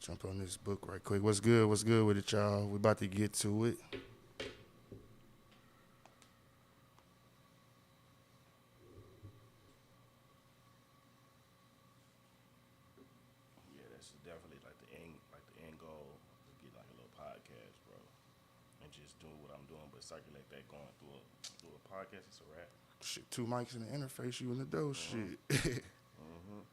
Jump on this book right quick. What's good? What's good with it, y'all? We about to get to it. Yeah, that's definitely like the end goal. To get like a little podcast, bro, and just do what I'm doing, but circulate that going through a podcast. It's a wrap. Shit, two mics in the interface, you in the dough. Mm-hmm. Shit. Mm-hmm.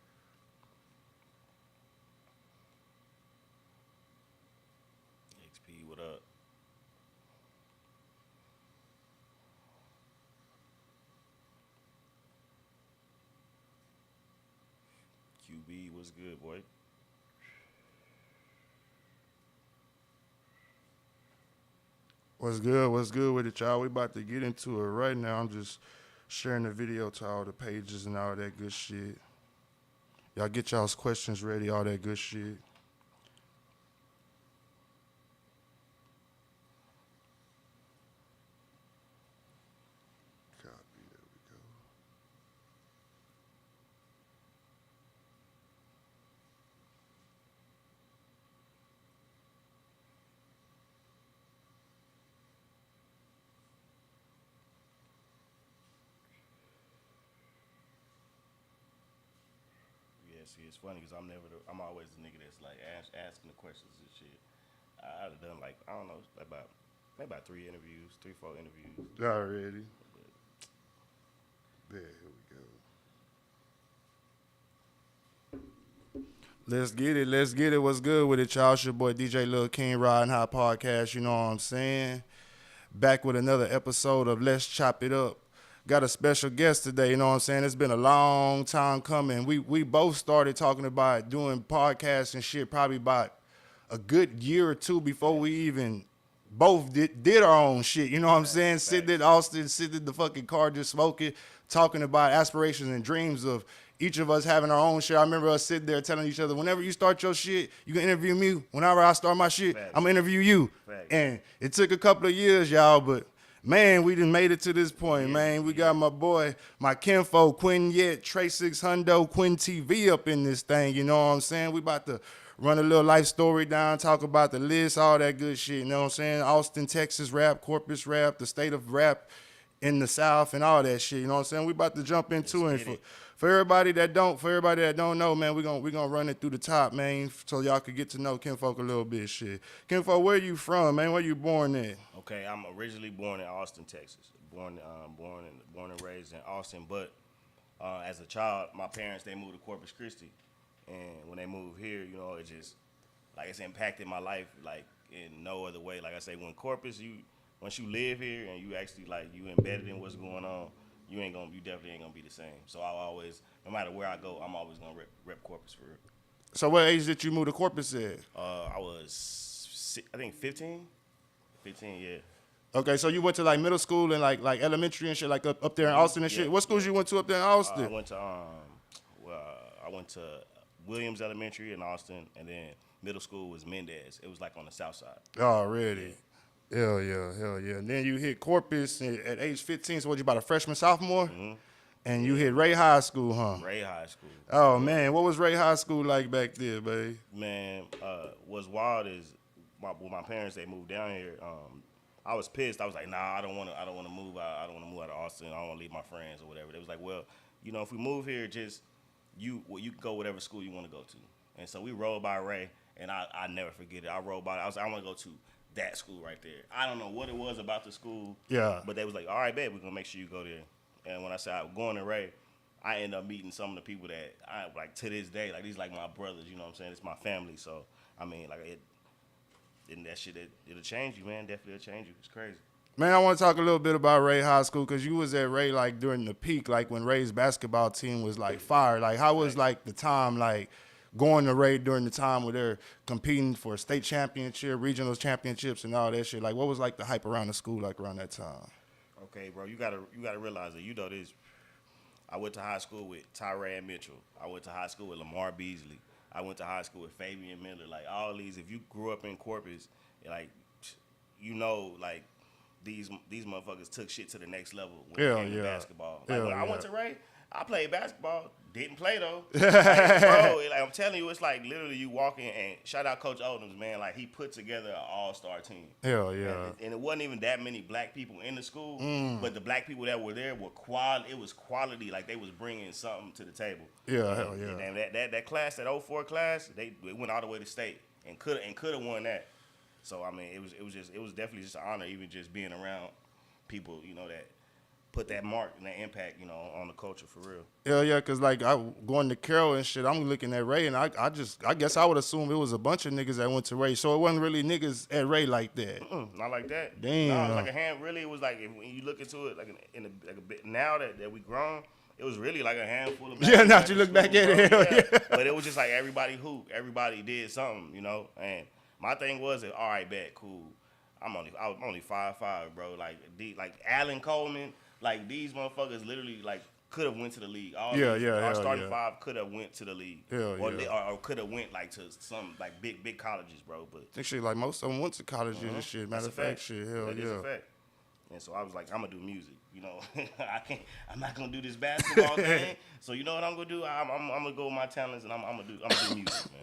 XP, what up? QB, what's good, boy? What's good? What's good with it, y'all? We about to get into it right now. I'm just sharing the video to all the pages and all that good shit. Y'all get y'all's questions ready, all that good shit. Copy, there we go. Yeah, see, it's funny because I'm always the nigga that's like asking the questions and shit. I'd have done like I don't know, maybe about 4 interviews. Already. There, here we go. Let's get it. Let's get it. What's good with it, y'all? It's your boy DJ Lil King Riding High Podcast. You know what I'm saying? Back with another episode of Let's Chop It Up. Got a special guest today. You know what I'm saying? It's been a long time coming. We both started talking about doing podcasts and shit probably about a good year or two before we even both did our own shit. You know what I'm saying? Sitting in Austin, sitting in the fucking car just smoking, talking about aspirations and dreams of each of us having our own shit. I remember us sitting there telling each other, whenever you start your shit, you can interview me. Whenever I start my shit, Facts. I'm going to interview you. Facts. And it took a couple of years, y'all, but man, we done made it to this point, man. We got my boy, my kinfolk, Quinn Yet, Trey 600, Quinn TV up in this thing, you know what I'm saying? We about to run a little life story down, talk about the list, all that good shit, you know what I'm saying? Austin, Texas rap, Corpus rap, the state of rap in the South and all that shit, you know what I'm saying? We about to jump into it. For everybody that don't know, man, we gonna run it through the top, man, so y'all could get to know kinfolk a little bit, shit. Kinfolk, where you from, man? Where you born at? Okay, I'm originally born in Austin, Texas. Born and raised in Austin, but as a child, my parents they moved to Corpus Christi, and when they moved here, you know, it just like it's impacted my life like in no other way. Like I say, when Corpus, once you live here and you actually like you embedded in what's going on, you definitely ain't gonna be the same. So I always, no matter where I go, I'm always gonna rep Corpus for real. So what age did you move to Corpus at? I was, I think 15, yeah. Okay, so you went to like middle school and like elementary and shit, like up there in Austin and shit. Yeah, What schools you went to up there in I Austin? went to Williams Elementary in Austin, and then middle school was Mendez. It was like on the south side. Already. Hell yeah, hell yeah. And then you hit Corpus at age 15, so what, you about a freshman, sophomore? Mm-hmm. And you hit Ray High School, huh? Ray High School. Oh, man, what was Ray High School like back there, babe? Man, what's wild is with my parents, they moved down here. I was pissed. I was like, nah, I don't want to move out. I don't want to move out of Austin. I don't want to leave my friends or whatever. They was like, well, you know, if we move here, just you can go whatever school you want to go to. And so we rolled by Ray, and I never forget it. I rolled by. I was like, I want to go to that school right there. I don't know what it was about the school. Yeah. But they was like, all right, babe, we're gonna make sure you go there. And when I said I'm going to Ray, I ended up meeting some of the people that I like to this day. Like these like my brothers. You know what I'm saying? It's my family. So I mean, like it. And that shit, it'll change you, man. Definitely it'll change you. It's crazy. Man, I want to talk a little bit about Ray High School because you was at Ray like during the peak, like when Ray's basketball team was like fire. Like how was like the time like going to Ray during the time where they're competing for a state championship, regional championships, and all that shit? Like what was like the hype around the school like around that time? Okay, bro, you gotta realize that you know this. I went to high school with Tyran Mitchell. I went to high school with Lamar Beasley. I went to high school with Fabian Miller. Like all these, if you grew up in Corpus, like you know, like these motherfuckers took shit to the next level when it came to basketball. Like when I went to Ray, I played basketball. Didn't play though. Like, bro, like, I'm telling you, it's like literally you walking and shout out Coach Odoms, man. Like he put together an all-star team. Hell yeah. And it wasn't even that many black people in the school, but the black people that were there were quality. It was quality. Like they was bringing something to the table. Yeah, hell yeah. And that class, that 04 class, they went all the way to state and could have won that. So I mean, it was definitely just an honor, even just being around people, you know, that put that mark and that impact, you know, on the culture for real. Yeah, yeah, because like I going to Carroll and shit, I'm looking at Ray, and I guess I would assume it was a bunch of niggas that went to Ray, so it wasn't really niggas at Ray like that. Not like that. Damn. No, it was like a hand. Really, it was like when you look into it, like like a bit now that we grown, it was really like a handful of. Yeah, now you look back at it, hell yeah. But it was just like everybody everybody did something, you know. And my thing was, that, all right, bet, cool. I was only 5'5", bro. Like Allen Coleman. Like these motherfuckers literally like could have went to the league. Our starting five could have went to the league. Or could have went like to some like big colleges, bro. But actually, like most of them went to colleges and shit. Matter of fact, shit, hell that yeah. Is a fact. And so I was like, I'm gonna do music. You know, I'm not gonna do this basketball thing. So you know what I'm gonna do? I'm gonna go with my talents and I'm gonna do music, man.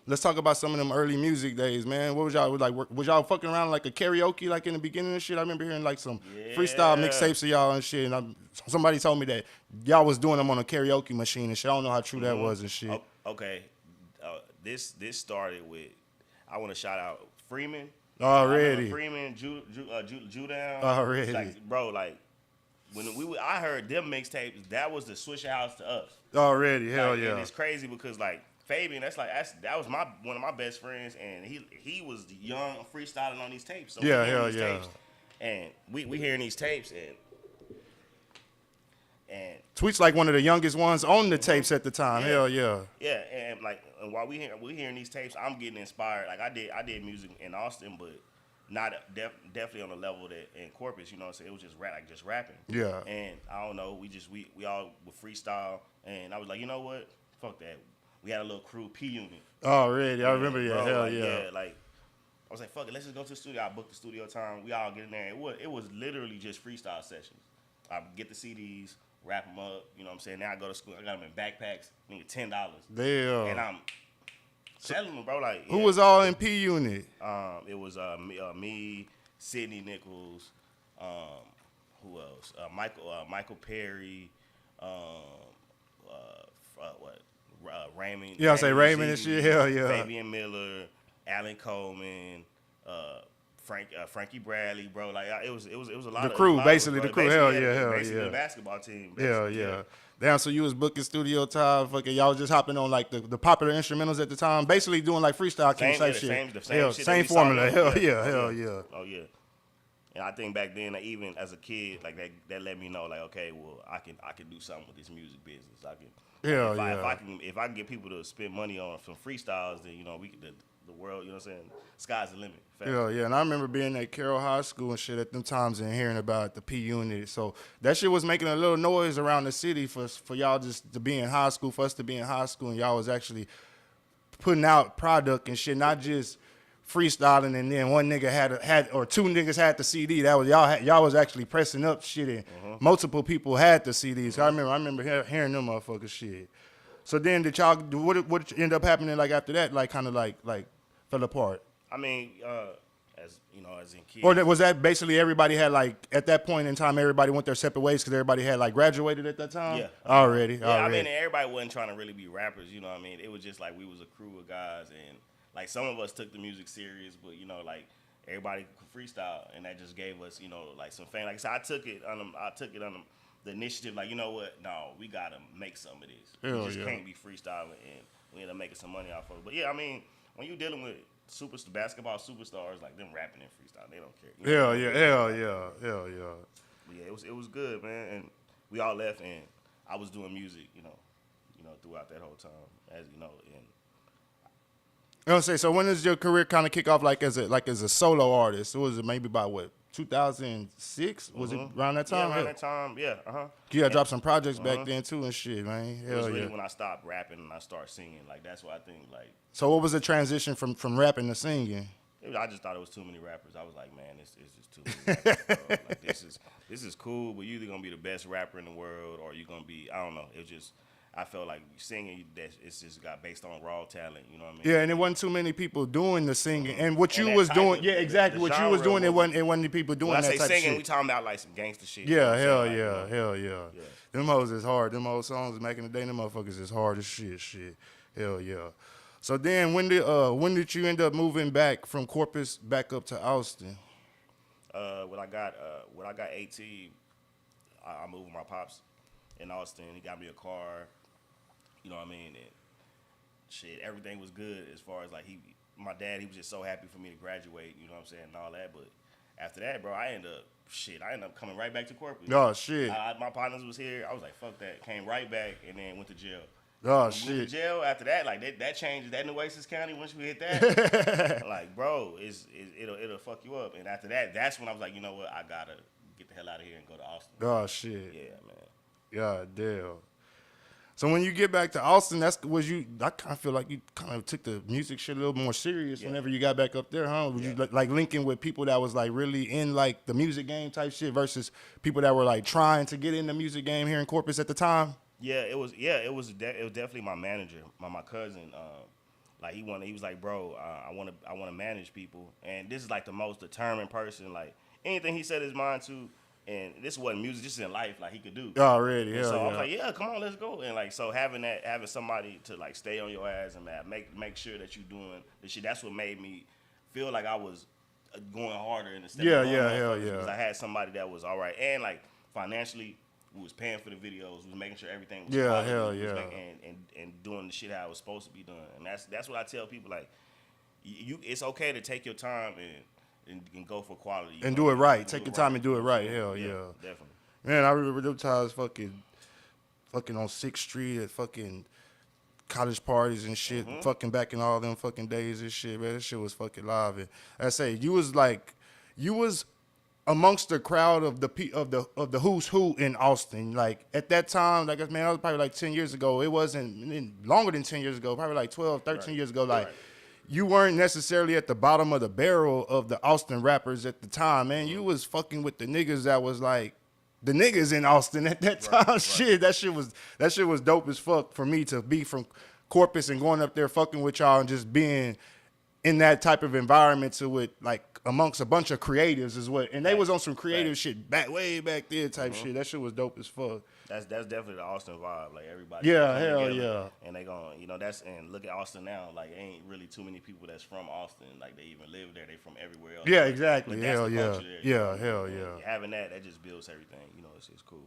Let's talk about some of them early music days, man. What was y'all like? Was y'all fucking around like a karaoke like in the beginning and shit? I remember hearing like some freestyle mixtapes of y'all and shit. And somebody told me that y'all was doing them on a karaoke machine and shit. I don't know how true that was and shit. Okay, this started with. I want to shout out Freeman. Already. Freeman, Judown. Already. Like, bro, like when I heard them mixtapes, that was the Swisher House to us. Already, hell yeah. And it's crazy because like. Fabian, that was one of my best friends, and he was young freestyling on these tapes. So yeah, hell yeah. Tapes, and we hearing these tapes and Tweet's like one of the youngest ones on the tapes at the time. Yeah. Hell yeah. Yeah, and like while we hearing these tapes, I'm getting inspired. Like I did music in Austin, but not definitely on the level that in Corpus. You know what I'm saying? It was just rapping. Yeah. And I don't know. We all would freestyle, and I was like, you know what? Fuck that. We had a little crew, P Unit. Already, I remember. Yeah, bro, hell like, yeah. Like I was like, fuck it, let's just go to the studio. I booked the studio time. We all get in there. It was literally just freestyle sessions. I get the CDs, wrap them up. You know what I'm saying? Now I go to school. I got them in backpacks. Nigga, $10. Damn. And I'm telling them, bro, like who was all in P Unit? It was me, Sidney Nichols. Who else? Michael Perry. Raymond. Yeah, I say Raymond and shit. Hell yeah. Fabian Miller, Allen Coleman, Frankie Bradley, bro. Like it was a lot. The of crew, the crew. Hell yeah, basically the basketball team. Hell yeah. Damn, so you was booking studio time, fucking y'all was just hopping on like the popular instrumentals at the time, basically doing like freestyle type shit. Same formula. Hell yeah. Oh yeah. And I think back then, even as a kid, like that let me know, like, okay, well, I can do something with this music business. If I can get people to spend money on some freestyles, then you know the world, you know what I'm saying? Sky's the limit. Fact. Yeah. And I remember being at Carroll High School and shit at them times and hearing about the P Unit. So that shit was making a little noise around the city for y'all just to be in high school, for us to be in high school, and y'all was actually putting out product and shit, not just freestyling, and then one nigga had or two niggas had the CD. That was y'all was actually pressing up shit, and multiple people had the CDs. I remember hearing them motherfuckers shit. So then did y'all what ended up happening like after that? Like kind of like fell apart. I mean, as you know, as in kids. Or was that basically everybody had like at that point in time everybody went their separate ways because everybody had like graduated at that time? Yeah. Already. I mean, everybody wasn't trying to really be rappers. You know what I mean? It was just like we was a crew of guys and. Like some of us took the music serious, but you know, like everybody could freestyle, and that just gave us, you know, like some fame. Like I said, I took it on the initiative. Like you know what? No, we gotta make some of this. We just can't be freestyling, and we end up making some money off of it. But yeah, I mean, when you dealing with basketball superstars like them rapping and freestyling, they don't care. You know? Hell yeah. But yeah, it was good, man, and we all left, and I was doing music, you know, throughout that whole time, as you know, and. You know what I'm saying? So when does your career kind of kick off like as a solo artist? Was it maybe by what, 2006? Was it around that time? Yeah, around that time, yeah. You had dropped some projects back then too and shit, man. It was really when I stopped rapping and I started singing. Like that's what I think. Like. So what was the transition from rapping to singing? I just thought it was too many rappers. I was like, man, it's just too many rappers, bro. Like this is cool, but you either gonna be the best rapper in the world or you gonna be, I don't know. It just I felt like singing that it's just got based on raw talent. You know what I mean? Yeah, and there wasn't too many people doing the singing. And what And you that was type doing, of yeah, exactly. the What you was genre doing, it wasn't the people doing when I that say type of singing, shit. we talking about like some gangster shit. You know Yeah, what I'm hell saying? Like, yeah, hell yeah. yeah. Them hoes is hard. Them old songs back in the day, them motherfuckers is hard as shit. Hell yeah. So then when did you end up moving back from Corpus back up to Austin? When I got 18, I moved with my pops in Austin. He got me a car. You know what I mean? And shit, everything was good as far as like my dad, he was just so happy for me to graduate. You know what I'm saying, and all that. But after that, bro, I ended up coming right back to Corpus. Oh shit. My partners was here. I was like, fuck that. Came right back and then went to jail. Oh Moved to shit. jail after that, like that changes that in Nueces County. Once we hit that, like, bro, it'll fuck you up. And after that, that's when I was like, you know what, I gotta get the hell out of here and go to Austin. Oh shit. Yeah, man. God damn. So when you get back to Austin, I kind of feel like you kind of took the music shit a little more serious whenever you got back up there, huh? Was you like linking with people that was like really in like the music game type shit versus people that were like trying to get in the music game here in Corpus at the time? Yeah, it was definitely my manager, my cousin. Like he was like, bro, I want to manage people, and this is like the most determined person. Like anything he set his mind to, and this wasn't music, just in life, like he could do. Already, hell So yeah. I was like, yeah, come on, let's go. And like so having somebody to like stay on your ass and make sure that you doing the shit. That's what made me feel like I was going harder in the step. Yeah, hell yeah. Because I had somebody that was all right, and like financially. We was paying for the videos. We was making sure everything was quality. Hell We was yeah. and doing the shit how it was supposed to be done. And that's what I tell people. Like, it's okay to take your time and go for quality. And do it right. Take your time and do it right. Hell yeah. Definitely. Man, I remember them times fucking on 6th Street at fucking college parties and shit, fucking back in all them fucking days and shit, man. That shit was fucking live. And I say, you was amongst the crowd of the who's who in Austin. Like at that time, like man, that was probably like 10 years ago. It wasn't longer than 10 years ago, probably like 12, 13 years ago. Like you weren't necessarily at the bottom of the barrel of the Austin rappers at the time, man. You was fucking with the niggas that was like the niggas in Austin at that time. Shit, that shit was dope as fuck for me to be from Corpus and going up there fucking with y'all and just being in that type of environment to it, like amongst a bunch of creatives is what, and they was on some creative shit way back there type shit. That shit was dope as fuck. That's definitely the Austin vibe. Like everybody. Yeah, hell together, yeah. And they going, and look at Austin now. Like ain't really too many people that's from Austin. Like they even live there. They from everywhere else. Yeah, Like, exactly. but that's Hell the yeah. culture there, Yeah, and hell yeah. Having that just builds everything. It's cool.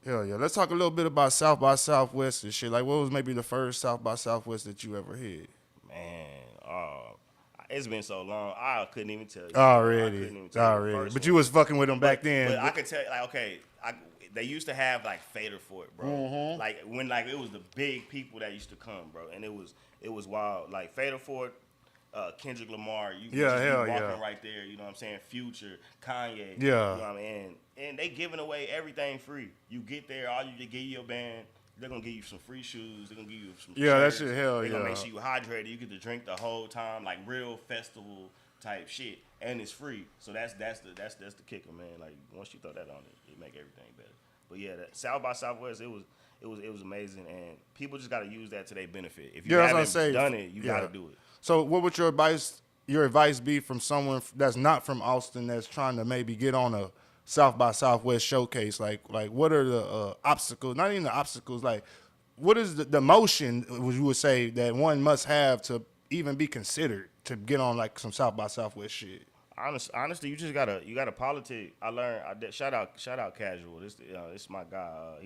Hell yeah. Let's talk a little bit about South by Southwest and shit. Like what was maybe the first South by Southwest that you ever hit? Man, it's been so long. I couldn't even tell you. Already. The But you was fucking with them back then. But I could tell you, like, okay, they used to have like Fader Fort, bro. Like when it was the big people that used to come, bro, and it was wild. Like Fader Fort, Kendrick Lamar, you just be walking right there. You know what I'm saying? Future, Kanye. You know what I mean? And they giving away everything free. You get there, all you just give your band. They're gonna give you some free shoes. They're gonna give you some shirts. That shit, hell They're yeah. gonna make sure you hydrated. You get to drink the whole time, like real festival type shit, and it's free. So that's the kicker, man. Like once you throw that on it make everything better. But yeah, that South by Southwest, it was amazing, and people just gotta use that to their benefit. If you haven't done it, you gotta do it. So what would your advice be from someone that's not from Austin that's trying to maybe get on a South by Southwest showcase? Like what are the obstacles? Not even the obstacles. Like what is the motion you would say that one must have to even be considered to get on like some South by Southwest shit? Honestly, you gotta politic. I learned. Shout out Casual. This my guy.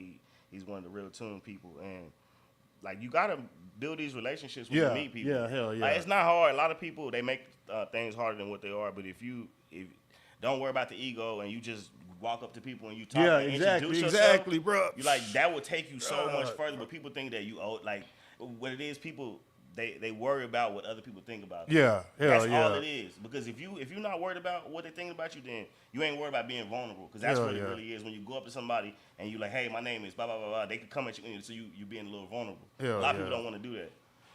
He's one of the real tune people, and like you gotta build these relationships when you meet people. Yeah, hell yeah. Like, it's not hard. A lot of people they make things harder than what they are. But if don't worry about the ego and you just walk up to people and you talk and introduce yourself, exactly, bro. You like that will take you so much further. But people think that you owe like what it is. People they worry about what other people think about you. Yeah, that's all it is. Because if you're not worried about what they think about you, then you ain't worried about being vulnerable. Because that's what it really is. When you go up to somebody and you like, hey, my name is blah, they can come at you, so you being a little vulnerable. A lot of people don't want to do that.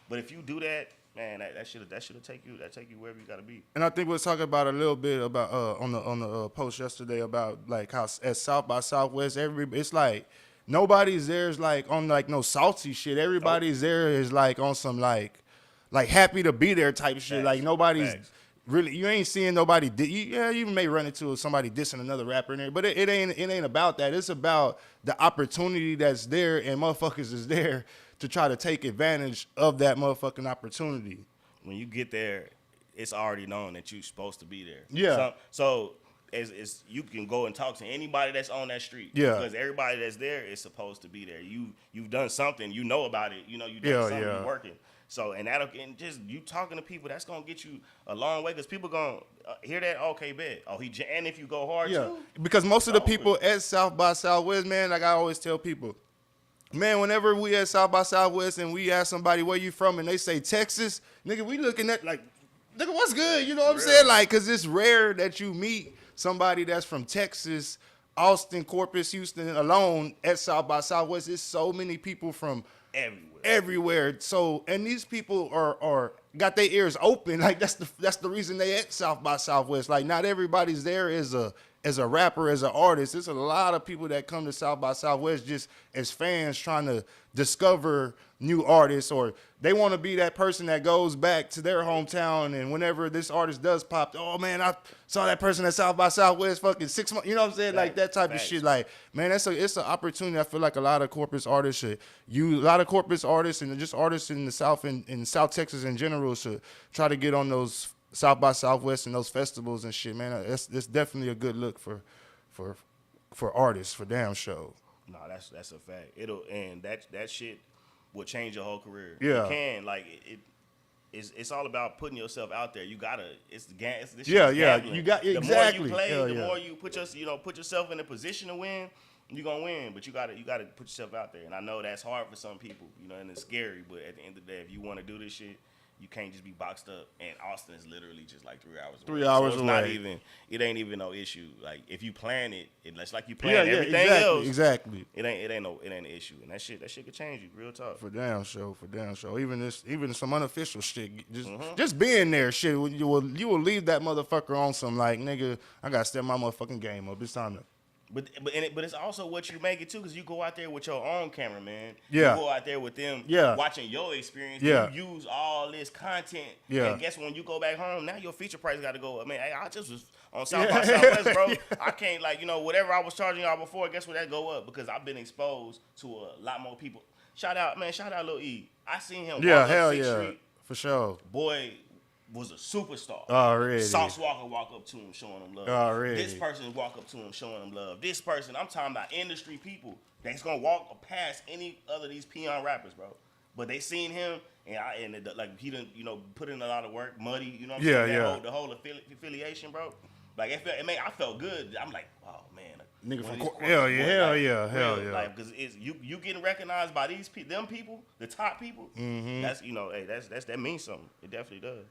But if you do that man, that should take you wherever you gotta be. And I think we was talking about a little bit about on the post yesterday about like how at South by Southwest, it's like nobody's there is like on like no salty shit. Everybody's there is like on some like happy to be there type shit. Facts. Like nobody's Facts. really, you ain't seeing nobody. You may run into somebody dissing another rapper in there, but it ain't about that. It's about the opportunity that's there, and motherfuckers is there to try to take advantage of that motherfucking opportunity. When you get there, it's already known that you're supposed to be there. Yeah. So it's you can go and talk to anybody that's on that street. Yeah. Because everybody that's there is supposed to be there. You've done something. You know about it. You know you done something. Yeah. You working. So and just you talking to people, that's gonna get you a long way. Because people gonna hear that. Okay, bet. And if you go hard too. Because most of the people at South by Southwest, man, like I always tell people, man, whenever we at South by Southwest and we ask somebody where you from and they say Texas, nigga, we looking at like, nigga, what's good? You know what I'm saying? Like, cause it's rare that you meet somebody that's from Texas, Austin, Corpus, Houston alone at South by Southwest. There's so many people from everywhere. So, and these people are got their ears open. Like that's the reason they at South by Southwest. Like not everybody's there as a rapper, as an artist. There's a lot of people that come to South by Southwest just as fans trying to discover new artists, or they want to be that person that goes back to their hometown, and whenever this artist does pop, oh man, I saw that person at South by Southwest fucking 6 months, you know what I'm saying? Like that type of shit. Like, man, it's an opportunity. I feel like a lot of Corpus artists a lot of Corpus artists and just artists in the South and in South Texas in general should try to get on those South by Southwest and those festivals and shit, man. It's definitely a good look for artists, for damn show. No, that's a fact. And that shit will change your whole career. Yeah. It can. Like it's all about putting yourself out there. You gotta. It's the game. This Yeah. gambling. You got exactly. exactly. The more you play, Hell the yeah. more you put yourself in a position to win. You're gonna win, but you gotta put yourself out there. And I know that's hard for some people, and it's scary. But at the end of the day, if you want to do this shit, you can't just be boxed up. And Austin is literally just like 3 hours away. 3 hours so it's away. not even. It ain't even no issue. Like if you plan it, it's like you plan everything exactly, else. Exactly. It ain't an issue. And that shit could change you. Real talk. For damn show. Even some unofficial shit. Just being there, shit. You will leave that motherfucker on some like, nigga, I gotta step my motherfucking game up. It's time to. But it's also what you make it too, because you go out there with your own cameraman. Yeah. You go out there with them watching your experience. Yeah. You use all this content. Yeah. And guess when you go back home, now your feature price got to go up. Man, I just was on South by Southwest, bro. I can't, whatever I was charging y'all before, guess what that go up? Because I've been exposed to a lot more people. Shout out Lil E. I seen him walk up 6th Street. For sure. Boy was a superstar. Already. Sauce Walker walk up to him showing him love. Already. This person walk up to him showing him love. This person, I'm talking about industry people that's gonna walk past any other of these peon rappers, bro. But they seen him and he done put in a lot of work, Muddy, you know what I'm saying? The whole affiliation, bro. Like I felt good. I'm like, oh man, nigga from hell yeah. Like, because it's you getting recognized by them people, the top people. Mm-hmm. That's that means something. It definitely does.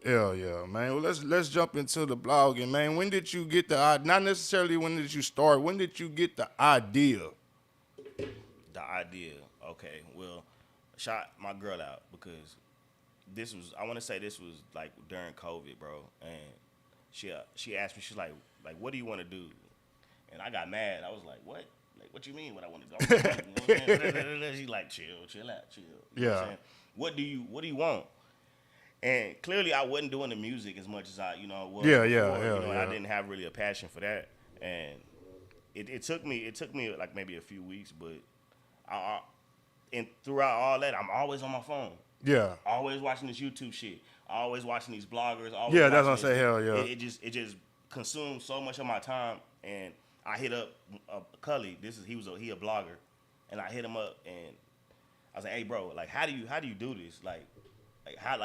Hell yeah, man. Well, let's jump into the blogging, man. When did you get not necessarily when did you start, when did you get the idea? The idea, okay. Well, I shot my girl out because I want to say this was like during COVID, bro. And she asked me, she's like, what do you want to do? And I got mad. I was like, what? Like, what you mean what I want to do? You know what I'm saying? She's like, chill out, chill. You know what I'm saying? What do you want? And clearly, I wasn't doing the music as much as I, was. Yeah. I didn't have really a passion for that, and it took me like maybe a few weeks, but and throughout all that, I'm always on my phone. Yeah. Always watching this YouTube shit. Always watching these bloggers. Yeah, that's what I say. Hell yeah. It just consumed so much of my time, and I hit up Cully. He a blogger, and I hit him up, and I was like, hey, bro, like how do you do this? How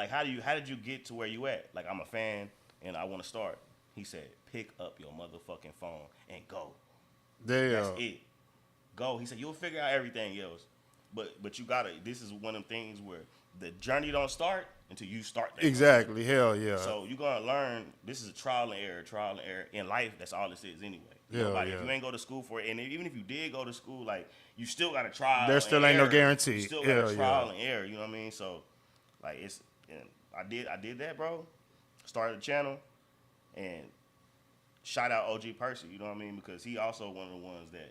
did you get to where you at? Like, I'm a fan and I want to start. He said, pick up your motherfucking phone and go. Damn. That's it. Go. He said, you'll figure out everything else. But you gotta, this is one of them things where the journey don't start until you start that. Exactly. Hell yeah. So you're gonna learn, this is a trial and error. In life, that's all this is anyway. If you ain't go to school for it, and even if you did go to school, like, you still gotta try. There still ain't no guarantee. You still gotta trial and error, you know what I mean? So, like, And I did that, bro. Started a channel and shout out OG Percy, you know what I mean? Because he also one of the ones that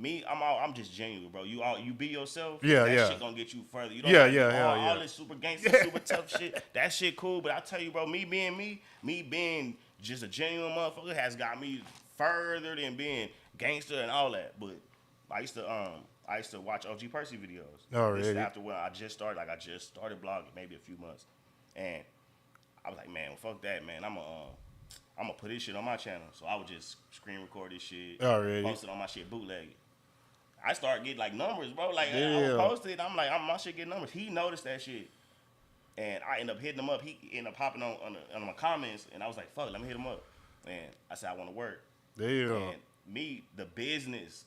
I'm just genuine, bro. You be yourself. Yeah, that yeah. shit gonna get you further. You don't Yeah, gotta yeah, be hell all yeah. this super gangster, super tough shit. That shit cool, but I tell you, bro, me being just a genuine motherfucker has got me further than being gangster and all that. But I used to watch OG Percy videos. This is Already. after when I just started blogging, maybe a few months, and I was like, man, fuck that, man. I'm gonna put this shit on my channel. So I would just screen record this shit, Already. post it on my shit, bootleg it. I started getting like numbers, bro. Like I Yeah. would post it, I'm like, my shit getting numbers. He noticed that shit, and I ended up hitting him up. He ended up popping on my comments, and I was like, fuck, let me hit him up. And I said, I want to work. Damn. And the business.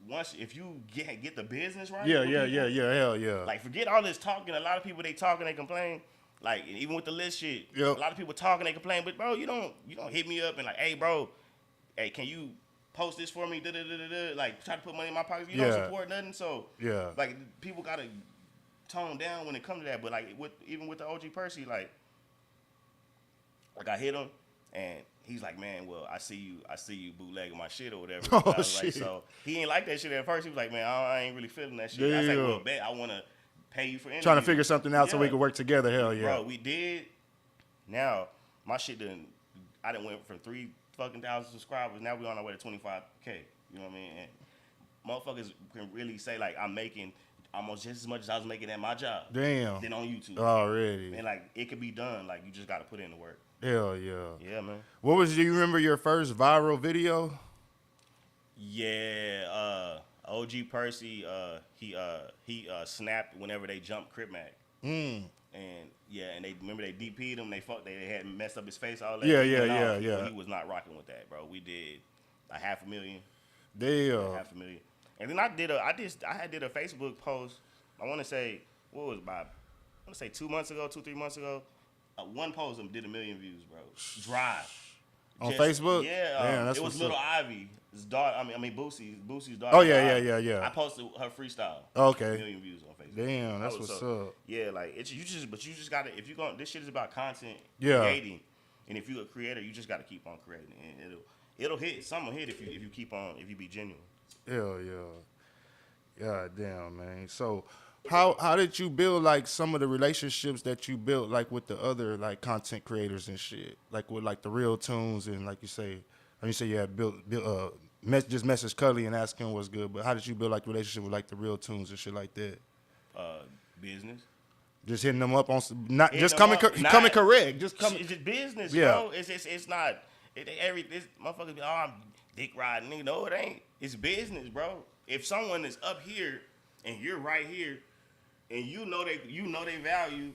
Once if you get the business right, Yeah, with yeah, people, yeah, hell yeah. like forget all this talking. A lot of people they talk and they complain. Like even with the list shit, Yep. a lot of people talk and they complain. But bro, you don't hit me up and like, hey bro, hey, can you post this for me? Like try to put money in my pocket. You don't support nothing, so Yeah. like people gotta tone down when it comes to that. But like even with the OG Percy, like I hit him and he's like, man, well I see you bootlegging my shit or whatever. Oh, I was shit. like, so he ain't like that shit at first. He was like, man, I ain't really feeling that shit. I was like, Damn. well, bet I wanna pay you for interviews. Trying to figure something out so we Yeah. can work together. Hell yeah. Bro, we did. Now my shit I done went from 3,000 subscribers. Now we on our way to 25K. You know what I mean? And motherfuckers can really say like I'm making almost just as much as I was making at my job. Damn. Then on YouTube. Already. And like it could be done. Like you just gotta put in the work. Hell yeah. Yeah, man. Do you remember your first viral video? Yeah, OG Percy, he snapped whenever they jumped Crip Mac. And yeah, and they remember they DP'd him. They had messed up his face. All that. Yeah, He yeah, went yeah, off. yeah. He was not rocking with that, bro. We did like $500,000. Damn. $500,000. And then I did a Facebook post. I want to say what was it, about? I want to say 2 months ago, 3 months ago. One post did 1 million views, bro. Dry. On Facebook? Yeah. Damn, that's it was what's Little up. Ivy. His daughter. I mean Boosie's daughter. Oh, yeah, Ivy. yeah, yeah. I posted her freestyle. Okay. 1 million views on Facebook. Damn, that's what's up. Yeah, like you just gotta if you going this shit is about content Yeah. creating, and if you're a creator, you just gotta keep on creating, and it'll hit. Something will hit if you keep on if you be genuine. Hell yeah. God damn, man. So how did you build like some of the relationships that you built like with the other like content creators and shit? Like with like the Real Tunes and like you say you had just message Cully and ask him what's good, but how did you build like relationship with like the Real Tunes and shit like that? Business. Just hitting them up on not Hitting just them coming up, coming correct. Just coming. It's just business, Yeah. bro. It's not. This motherfuckers be, I'm dick riding. Nigga, no, it ain't. It's business, bro. If someone is up here and you're right here, and you know they value,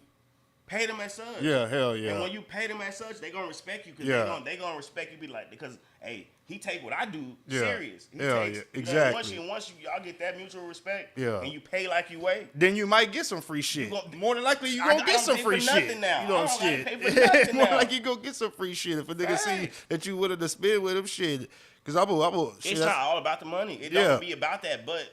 pay them as such. Yeah, hell yeah. And when you pay them as such, they gonna respect you because Yeah. they gonna respect you. Be like because hey, he take what I do Yeah. serious. He Hell takes, yeah. you know, Exactly. once y'all get that mutual respect, Yeah. and you pay like you weigh. Then you might get some free shit. More than likely, you gonna I get don't some pay free for shit. nothing now. You know I what don't I'm gotta pay for nothing More now. like you gonna get some free shit if a nigga see Right. that you willing to spend with him shit. Cause I will. It's not all about the money. It Yeah. don't be about that, but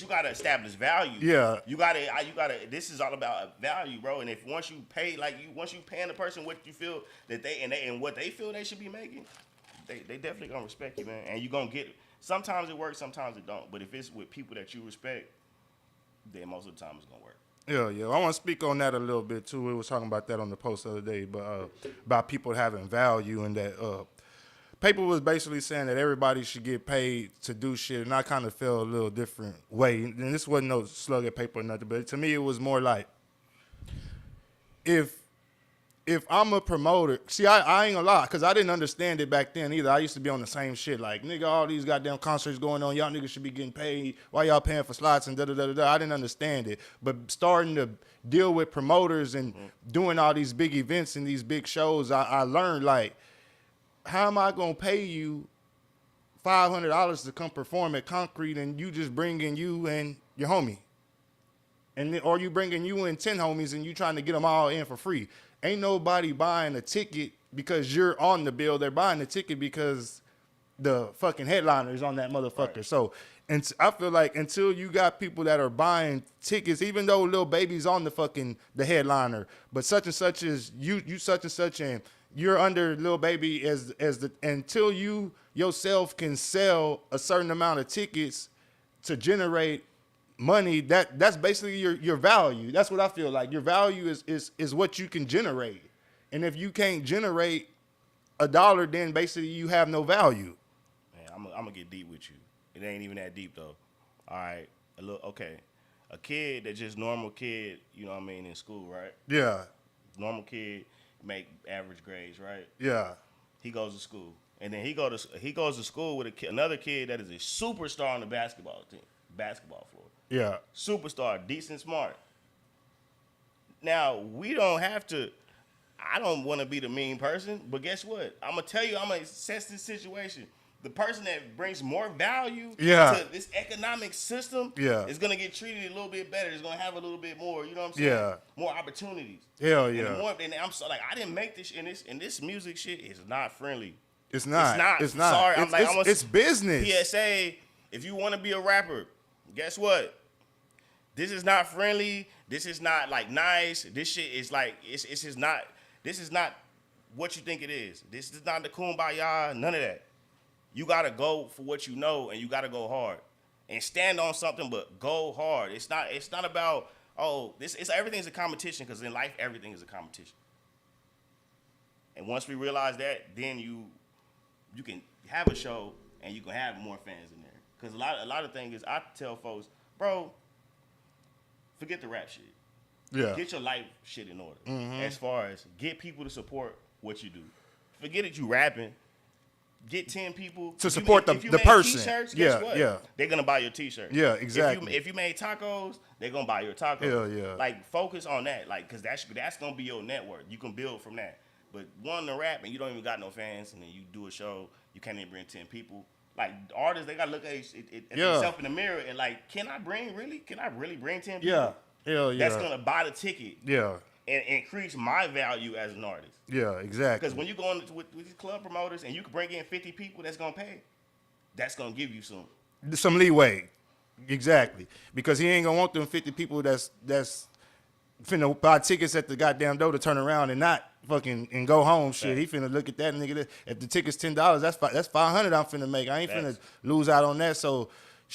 you gotta establish value. Yeah. You gotta. This is all about value, bro. And if once you paying the person what you feel that and what they feel they should be making, they definitely gonna respect you, man. And you gonna get. Sometimes it works, sometimes it don't. But if it's with people that you respect, then most of the time it's gonna work. Yeah. I want to speak on that a little bit too. We was talking about that on the post the other day, but about people having value and that paper was basically saying that everybody should get paid to do shit, and I kind of felt a little different way. And this wasn't no slug at paper or nothing, but to me it was more like if I'm a promoter, see, I ain't gonna lie, because I didn't understand it back then either. I used to be on the same shit, like, nigga, all these goddamn concerts going on, y'all niggas should be getting paid. Why y'all paying for slots and da-da-da-da-da? I didn't understand it. But starting to deal with promoters and doing all these big events and these big shows, I learned, like, how am I gonna pay you $500 to come perform at Concrete and you just bringing you and your homie? And then, or you bringing you and 10 homies and you trying to get them all in for free. Ain't nobody buying a ticket because you're on the bill. They're buying the ticket because the fucking headliners on that motherfucker. Right. So, and I feel like until you got people that are buying tickets, even though Lil Baby's on the headliner, but such and such is you such and such, and you're under Lil Baby as the until you yourself can sell a certain amount of tickets to generate money, that's basically your value. That's what I feel like. Your value is what you can generate. And if you can't generate a dollar, then basically you have no value. Man, I'm gonna get deep with you. It ain't even that deep though. All right, a kid that just normal kid, you know what I mean, in school, right? Yeah. Normal kid make average grades, right? Yeah. He goes to school, and then he goes to school with another kid that is a superstar on the basketball floor. Yeah. Superstar, decent, smart. Now we don't have to. I don't want to be the mean person, but guess what? I'm gonna tell you. I'm gonna assess this situation. The person that brings more value to this economic system is gonna get treated a little bit better. It's gonna have a little bit more. You know what I'm saying? Yeah. More opportunities. Hell yeah. And I'm so like I didn't make this and this music shit is not friendly. It's not. It's not. Sorry, it's business. PSA. If you want to be a rapper, guess what? This is not friendly. This is not like nice. This shit is like it's just not. This is not what you think it is. This is not the kumbaya. None of that. You gotta go for what you know, and you gotta go hard and stand on something. But go hard. It's not about everything's a competition because in life everything is a competition. And once we realize that, then you can have a show and you can have more fans in there. Because a lot of things is I tell folks, bro, forget the rap shit. Yeah. Get your life shit in order. As far as get people to support what you do. Forget that you rapping. Get 10 people to support the person. T-shirts, guess what? Yeah. They're gonna buy your T-shirt. Yeah, exactly. If you made tacos, they're gonna buy your tacos. Hell yeah. Like focus on that, like, cause that's gonna be your network. You can build from that. But one to rap and you don't even got no fans, and then you do a show, you can't even bring 10 people. Like artists, they gotta look at themselves in the mirror and like, can I really bring 10 people? Yeah. Hell yeah. That's gonna buy the ticket. Yeah. And increase my value as an artist. Yeah, exactly. Because when you go with these club promoters and you can bring in 50 people that's gonna pay, that's gonna give you some leeway. Exactly. Because he ain't gonna want them 50 people that's finna buy tickets at the goddamn door to turn around and not fucking and go home. Shit, he finna look at that nigga. If the ticket's $10, that's $500 I'm finna make. I ain't finna lose out on that. So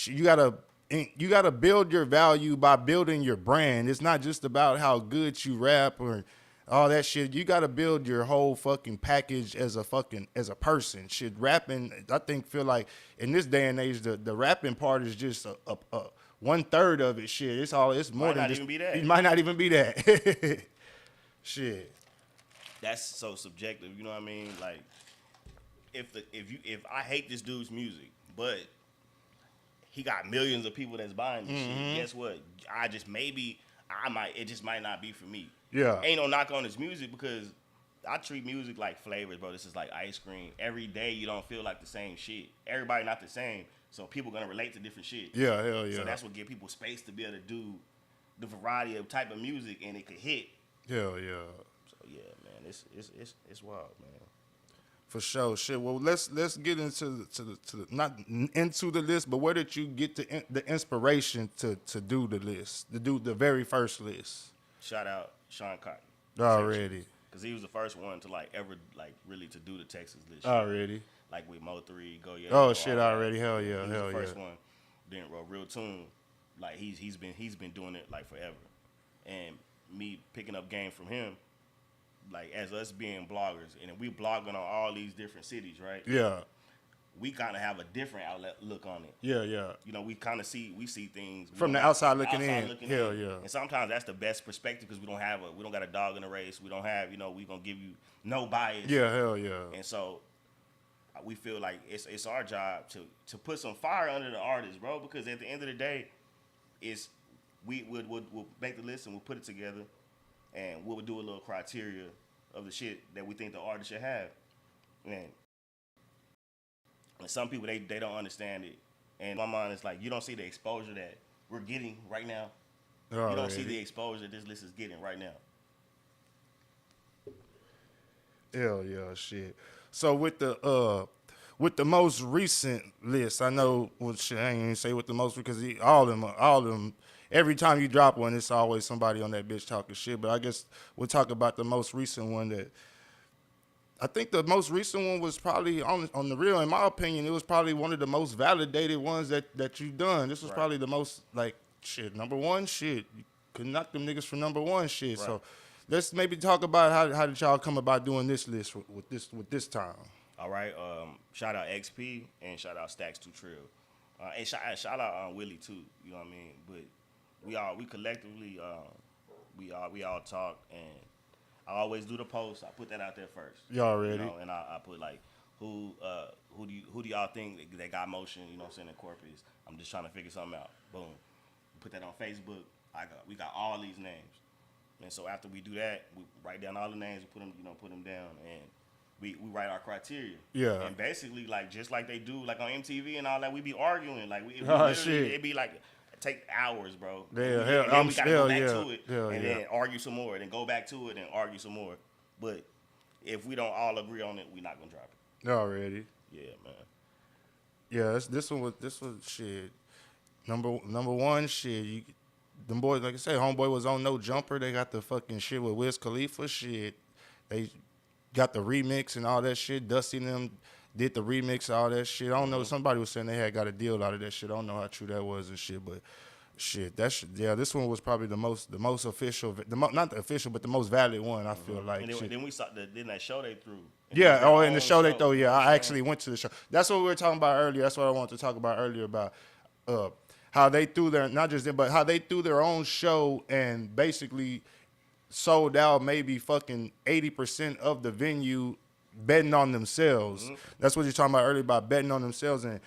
you gotta build your value by building your brand. It's not just about how good you rap or all that shit. You gotta build your whole fucking package as a person. Shit, rapping, I feel like in this day and age, the rapping part is just a 1/3 of it. Shit, it's more than just. It might not even be that. Shit. That's so subjective. You know what I mean? Like, if I hate this dude's music, but he got millions of people that's buying this shit. Guess what? It just might not be for me. Yeah. Ain't no knock on his music because I treat music like flavors, bro. This is like ice cream. Every day you don't feel like the same shit. Everybody not the same. So people gonna relate to different shit. Yeah, hell yeah. So that's what give people space to be able to do the variety of type of music and it could hit. Hell yeah. So yeah, man, it's wild, man. For sure, shit. Well, let's get into the not into the list, but where did you get the inspiration to do the list, to do the very first list? Shout out Sean Cotton. Already, because he was the first one to really to do the Texas list. Already, like with Mo3, Go Yeah. Oh shit, already, hell yeah, he was hell the yeah. First one. Then Real Tune, like he's been doing it like forever, and me picking up game from him. Like as us being bloggers, and we blogging on all these different cities, right? Yeah. We kind of have a different look on it. Yeah, yeah. You know, we see things from the outside looking in. Hell in. yeah. And sometimes that's the best perspective because we don't got a dog in the race. We don't have, we gonna give you no bias. Yeah, hell yeah. And so we feel like it's our job to put some fire under the artists, bro. Because at the end of the day, we'll make the list and we'll put it together. And we'll do a little criteria of the shit that we think the artist should have. And some people, they don't understand it. And my mind is like, you don't see the exposure that we're getting right now. Alrighty. You don't see the exposure this list is getting right now. Hell yeah, shit. So with the with the most recent list, I know. Well, shit, I ain't even say with the most because all of them. Every time you drop one, it's always somebody on that bitch talking shit. But I guess we'll talk about the most recent one that I think the most recent one was probably on the real. In my opinion, it was probably one of the most validated ones that you've done. This was Right. probably the most like shit number one shit. You could knock them niggas from number one shit. Right. So let's maybe talk about how did y'all come about doing this list with this time. All right. Shout out XP and shout out Stacks 2 Trill. And shout out Willie too. You know what I mean? But we collectively we all talk, and I always do the post. I put that out there first. Y'all ready? You know, and I put like who do y'all think that got motion? You know what I'm saying in Corpus? I'm just trying to figure something out. Boom. Put that on Facebook. We got all these names, and so after we do that, we write down all the names. We put them down, and we write our criteria. Yeah. And basically, like just like they do, like on MTV and all that, we be arguing. Like Shit. it'd be like take hours, bro. Yeah, And hell, then we gotta go back yeah, to it, hell, and yeah. then argue some more, and then go back to it and argue some more. But if we don't all agree on it, we're not gonna drop it. Y'all ready? Yeah, man. Yeah, this one was shit. Number one shit. Them boys, like I said, homeboy was on No Jumper. They got the fucking shit with Wiz Khalifa shit. They got the remix and all that shit. Dusty and them did the remix, all that shit. I don't know. Somebody was saying they had got a deal out of that shit. I don't know how true that was and shit, but shit, this one was probably the most official, not the official, but the most valid one. I feel like. And then we saw then that show they threw. Yeah, in the show they throw. Yeah, I actually went to the show. That's what we were talking about earlier. That's what I wanted to talk about earlier about how they threw their, not just them, but how they threw their own show and basically sold out maybe fucking 80% of the venue betting on themselves. Mm-hmm. That's what you're talking about earlier about betting on themselves. And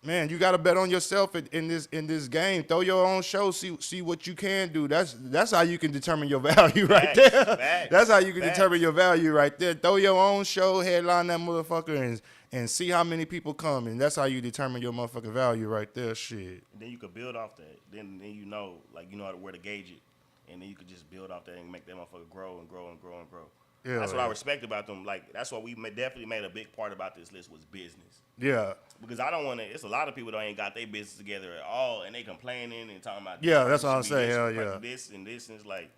man, you got to bet on yourself in this game. Throw your own show. See what you can do. That's how you can determine your value right there. Facts. That's how you can determine your value right there. Throw your own show, headline that motherfucker, and see how many people come. And that's how you determine your motherfucking value right there. Shit. And then you could build off that. Then you know, like you know where to gauge it, and then you could just build off that and make that motherfucker grow and grow and grow and grow. Yeah, that's what I respect about them. Like that's what we definitely made a big part about this list was business. Yeah. Because I don't want to. It's a lot of people that ain't got their business together at all, and they complaining and talking about. Yeah, that's what I'm this, saying. this, Hell yeah. This and this, and it's like,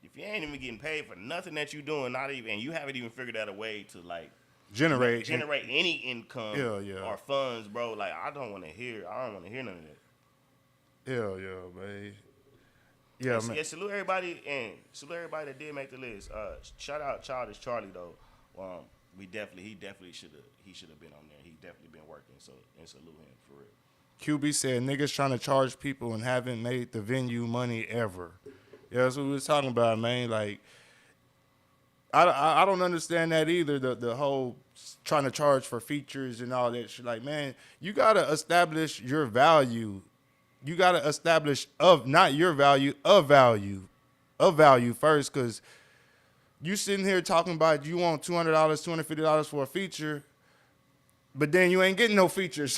if you ain't even getting paid for nothing that you doing, not even, and you haven't even figured out a way to like Generate any income Yeah. or funds, bro. Like I don't want to hear none of that. Hell yeah, man. Yeah, man. Yeah, salute everybody that did make the list. Shout out Childish Charlie though. He definitely should have been on there. He definitely been working. So and salute him for real. QB said niggas trying to charge people and haven't made the venue money ever. Yeah, that's what we was talking about, man. Like, I don't understand that either. The whole trying to charge for features and all that shit. Like, man, you gotta establish your value. You gotta establish not your value, of value first, because you sitting here talking about you want $200, $250 for a feature, but then you ain't getting no features.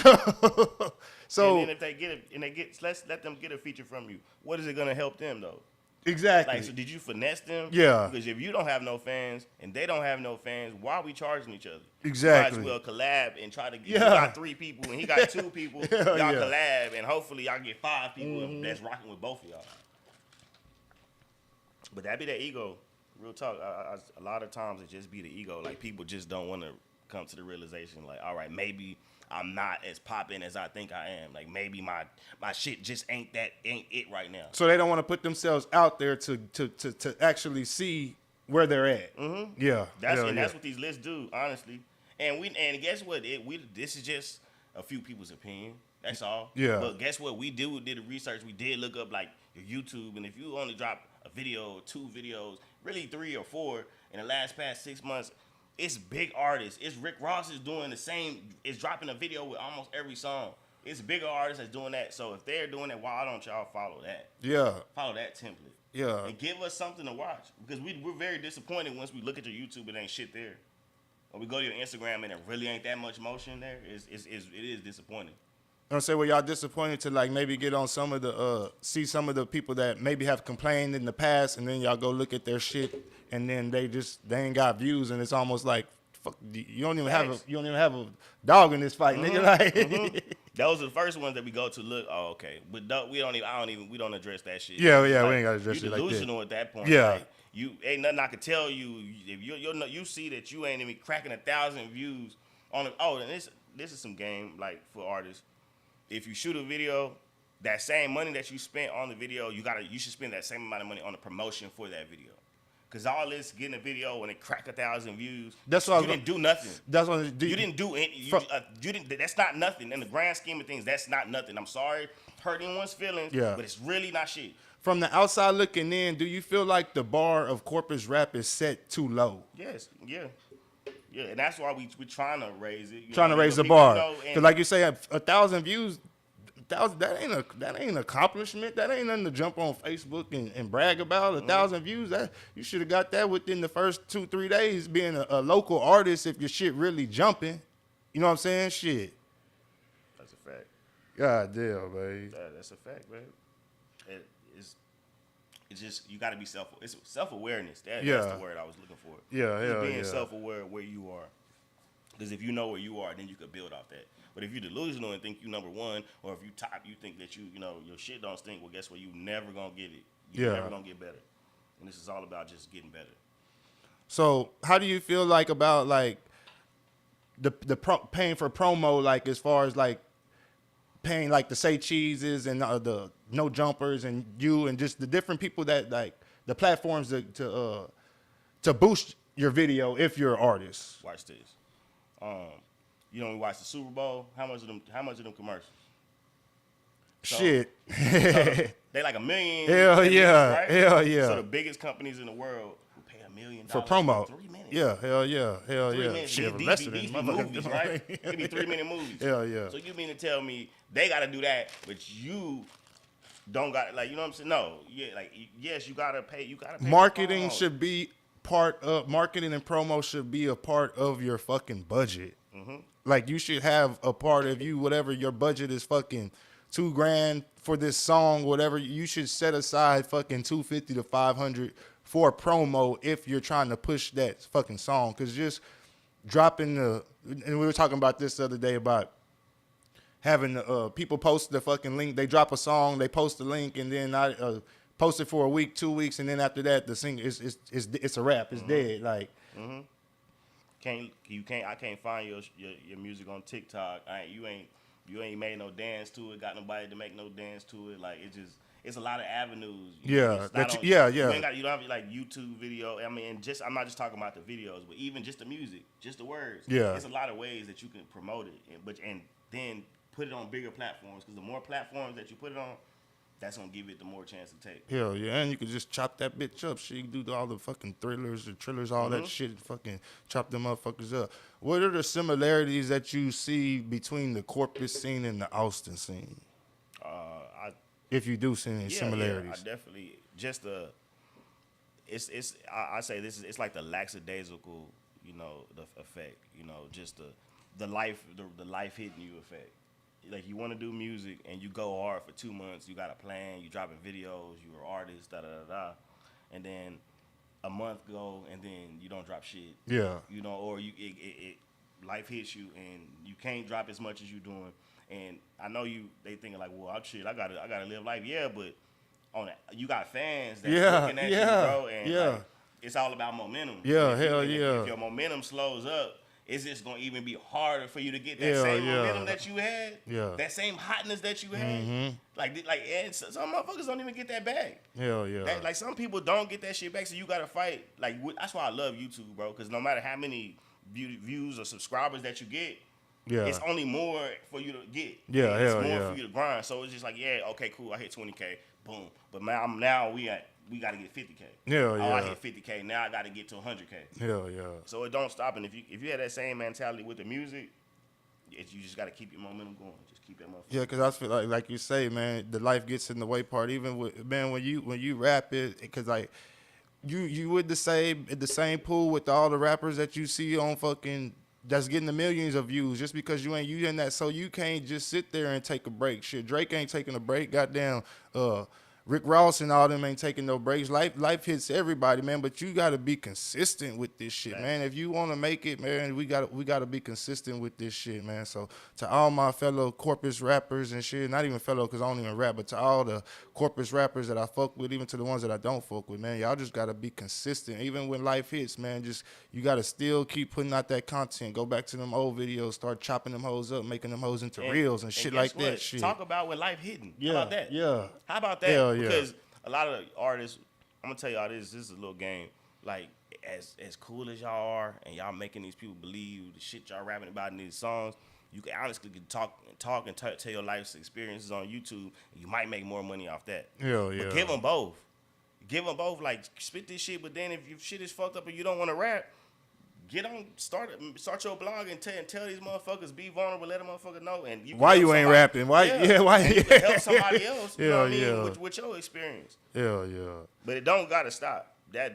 So and then if they get it, let's let them get a feature from you. What is it gonna help them though? exactly. Like, so did you finesse them? Yeah. Because if you don't have no fans and they don't have no fans, why are we charging each other? Exactly. Might as well collab and try to get. Yeah. You got 3 people and he got 2 people. Hell y'all yeah. collab and hopefully y'all get 5 people that's rocking with both of y'all. But that be that ego. Real talk. A lot of times it just be the ego. Like people just don't want to come to the realization. Like, all right, maybe I'm not as popping as I think I am. Like maybe my shit just ain't it right now. So they don't want to put themselves out there to actually see where they're at. Mm-hmm. Yeah. That's yeah, that's what these lists do, honestly. And guess what? This is just a few people's opinion. That's all. Yeah. But guess what? We did the research. We did look up like your YouTube, and if you only drop a video or 2 videos, really 3 or 4 in the past 6 months, it's big artists. It's Rick Ross is doing the same. Is dropping a video with almost every song. It's bigger artists that's doing that. So if they're doing that, why don't y'all follow that? Yeah. Follow that template. Yeah. And give us something to watch. Because we're very disappointed once we look at your YouTube and ain't shit there. Or we go to your Instagram and there really ain't that much motion there. It is disappointing. I'm saying, well, y'all disappointed to like maybe get on some of the see some of the people that maybe have complained in the past, and then y'all go look at their shit, and then they ain't got views, and it's almost like fuck, you don't even Facts. have a dog in this fight, nigga. Like, Those are the first ones that we go to look. Oh, okay, but we don't even. We don't address that shit. yeah, It's yeah, we like, ain't gotta address you it like that. delusional at that point. Yeah. Like, you ain't nothing I could tell you if you see that you ain't even cracking 1,000 views on it. Oh, and this is some game like for artists. If you shoot a video, that same money that you spent on the video, you should spend that same amount of money on the promotion for that video. Cause all this getting a video when it crack 1,000 views, That's what you didn't do nothing. That's what You didn't do any. You didn't. That's not nothing in the grand scheme of things. That's not nothing. I'm sorry, hurt anyone's feelings. Yeah. But it's really not shit. From the outside looking in, do you feel like the bar of corpus rap is set too low? Yes. Yeah. Yeah. And that's why we're trying to raise it. Trying to raise the people bar. know, Because like you say, 1,000 views, that ain't an accomplishment. That ain't nothing to jump on Facebook and brag about. 1,000 views, that you should have got that within the first 2-3 days. Being a local artist, if your shit really jumping, you know what I'm saying? Shit. That's a fact. God damn, baby. That's a fact, man. It's just you got to be it's self-awareness. That's the word I was looking for. Yeah, being self-aware of where you are. Because if you know where you are, then you could build off that. But if you're delusional and think you number one, or if you top, you think that your shit don't stink. Well, guess what? You never gonna get it. You're never gonna get better. And this is all about just getting better. So, how do you feel like about like paying for promo, like as far as like paying like the Say Cheeses and the No Jumpers and you and just the different people that like the platforms to boost your video if you're an artist? Watch this. We watch the Super Bowl. How much of them commercials? So, Shit. they like $1 million. Hell yeah. Right? Hell yeah. So the biggest companies in the world will pay $1 million for promo. For 3 minutes. Yeah, hell yeah. Hell 3 yeah. minutes. Shit, These be movies, right? It be 3-minute movies. Hell yeah. So you mean to tell me they got to do that, but you don't got, like, you know what I'm saying? No. Yeah, like, yes, you got to pay. You got to pay. Marketing should be marketing and promo should be a part of your fucking budget. Mm-hmm. Like, you should have a part of whatever your budget is, fucking $2,000 for this song, whatever. You should set aside fucking $250 to $500 for promo if you're trying to push that fucking song. Cause just dropping and we were talking about this the other day about having people post the fucking link. They drop a song, they post the link, and then I post it for a week, 2 weeks, and then after that, the singer it's a wrap. It's dead. Like. Mm-hmm. I can't find your music on TikTok. You ain't made no dance to it. Got nobody to make no dance to it. Like it's a lot of avenues. Yeah, You don't have like YouTube video. I mean, I'm not just talking about the videos, but even just the music, just the words. Yeah, there's a lot of ways that you can promote it, and then put it on bigger platforms. Because the more platforms that you put it on, that's gonna give it the more chance to take. Hell yeah, and you can just chop that bitch up. Shit, you can do all the fucking thrillers, all that shit. Fucking chop them motherfuckers up. What are the similarities that you see between the Corpus scene and the Austin scene? If you do see any similarities, I definitely just I say this is, it's like the lackadaisical, the effect, just the life hitting you effect. Like, you want to do music and you go hard for 2 months. You got a plan. You dropping videos. You're an artist. And then a month go and then you don't drop shit. Yeah. Or life hits you and you can't drop as much as you doing. And I know they thinking like, well, shit, I gotta live life. Yeah, but you got fans that looking at you, bro. And like, it's all about momentum. Yeah, If your momentum slows up, it's just gonna even be harder for you to get that same momentum that you had, that same hotness that you had. Mm-hmm. Like, and some motherfuckers don't even get that back. Hell yeah. Like, some people don't get that shit back, so you gotta fight. Like, that's why I love YouTube, bro. Because no matter how many views or subscribers that you get, it's only more for you to get. Yeah, it's more for you to grind. So it's just like, okay, cool, I hit 20K, boom. But now we got to get 50K. I hit 50K. Now I got to get to 100K. Hell yeah. So it don't stop. And if you have that same mentality with the music, you just got to keep your momentum going. Just keep that motherfucker. Yeah, because I feel like you say, man, the life gets in the way part. Even with, man, when you rap it, because like you would the same pool with all the rappers that you see on fucking that's getting the millions of views just because you in that. So you can't just sit there and take a break. Shit, Drake ain't taking a break. Goddamn, Rick Ross and all them ain't taking no breaks. Life hits everybody, man. But you gotta be consistent with this shit, man. If you wanna make it, man, we gotta be consistent with this shit, man. So to all my fellow corpus rappers and shit, not even fellow because I don't even rap, but to all the corpus rappers that I fuck with, even to the ones that I don't fuck with, man, y'all just gotta be consistent. Even when life hits, man, just you gotta still keep putting out that content. Go back to them old videos, start chopping them hoes up, making them hoes into reels and shit like that. Shit. Talk about when life hitting. Yeah, How about that? yeah. How about that? Hell yeah. Because a lot of artists, I'm gonna tell y'all this is a little game. Like as cool as y'all are, and y'all making these people believe the shit y'all rapping about in these songs. You can honestly talk and tell your life's experiences on YouTube. And you might make more money off that. Hell yeah. But give them both. Give them both. Like spit this shit. But then if your shit is fucked up and you don't want to rap, get on, start your blog and tell these motherfuckers, be vulnerable, let a motherfucker know. And you why you ain't rapping? Why? Yeah, why? And you can help somebody else. You know what I mean? Yeah. With your experience. Yeah, yeah. But it don't gotta stop. That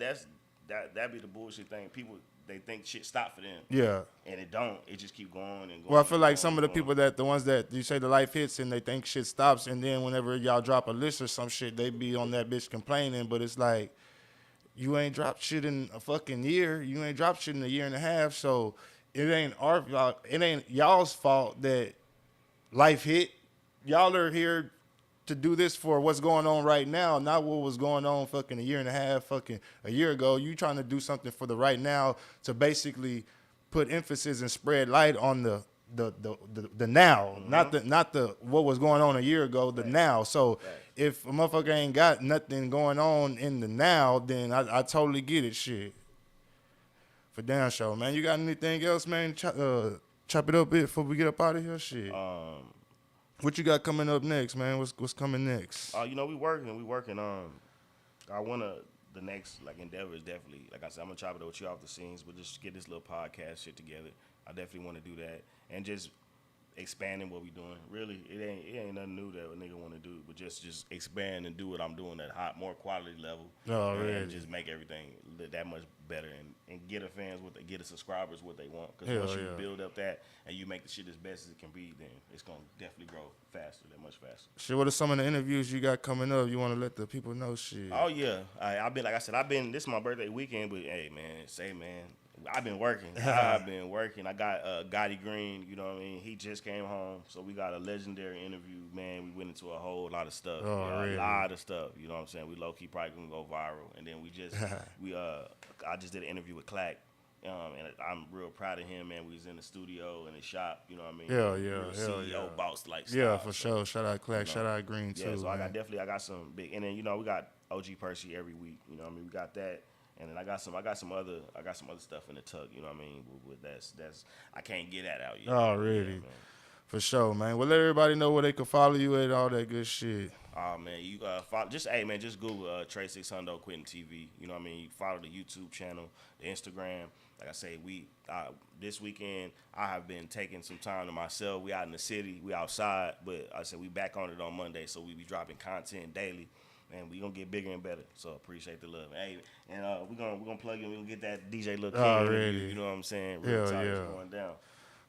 be the bullshit thing. People they think shit stop for them. Yeah. And it don't. It just keep going and going. Well, I feel like some of the people the ones that you say the life hits and they think shit stops, and then whenever y'all drop a list or some shit, they be on that bitch complaining. But it's like, you ain't dropped shit in a fucking year. You ain't dropped shit in a year and a half. So it ain't y'all's fault that life hit. Y'all are here to do this for what's going on right now, not what was going on fucking a year and a half, fucking a year ago. You trying to do something for the right now to basically put emphasis and spread light on the now, not the what was going on a year ago, the now. So if a motherfucker ain't got nothing going on in the now, then I totally get it, shit. For damn sure, man. You got anything else, man? Chop it up a bit before we get up out of here, shit. What you got coming up next, man? What's coming next? We working. I wanna the next endeavor is definitely, like I said, I'm gonna chop it up with you off the scenes, but just get this little podcast shit together. I definitely want to do that and just expanding what we doing. Really, it ain't nothing new that a nigga want to do, but just expand and do what I'm doing at more quality level. Oh, and really? Just make everything that much better and get the fans get the subscribers what they want. Because once you build up that and you make the shit as best as it can be, then it's gonna definitely grow faster, that much faster. Shit, what are some of the interviews you got coming up? You want to let the people know, shit? Oh yeah, I've been this is my birthday weekend, but hey man, I've been working. I got Gotti Green, you know what I mean? He just came home, so we got a legendary interview, man. We went into a whole lot of stuff. Really? A lot of stuff, you know what I'm saying? We low-key probably gonna go viral. And then I just did an interview with Clack, and I'm real proud of him, man. We was in the studio in the shop, you know what I mean? Yeah. CEO boss like style. Yeah, for sure. Shout out Clack, shout out Green too. Yeah, so man. I got some big, and then we got OG Percy every week, you know what I mean? We got that. And then I got some other stuff in the tuck, you know what I mean? That's I can't get that out yet. Oh, really? Yeah, for sure, man. Well, let everybody know where they can follow you at, all that good shit. Oh man, you follow, just Google Trey 600 Quentin TV. You know what I mean? You follow the YouTube channel, the Instagram. Like I say, this weekend I have been taking some time to myself. We out in the city, we outside, but I said we back on it on Monday, so we be dropping content daily. And we gonna get bigger and better. So appreciate the love. Hey, and we're gonna plug in. We gonna get that DJ Lil King interview. You know what I'm saying? Real talk is going down.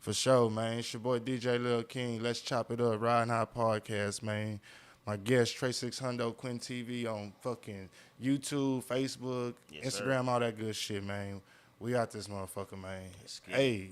For sure, man. It's your boy DJ Lil King. Let's chop it up. Riding High Podcast, man. My guest Trey 600 Quinn TV on fucking YouTube, Facebook, Instagram, all that good shit, man. We out this motherfucker, man. Hey.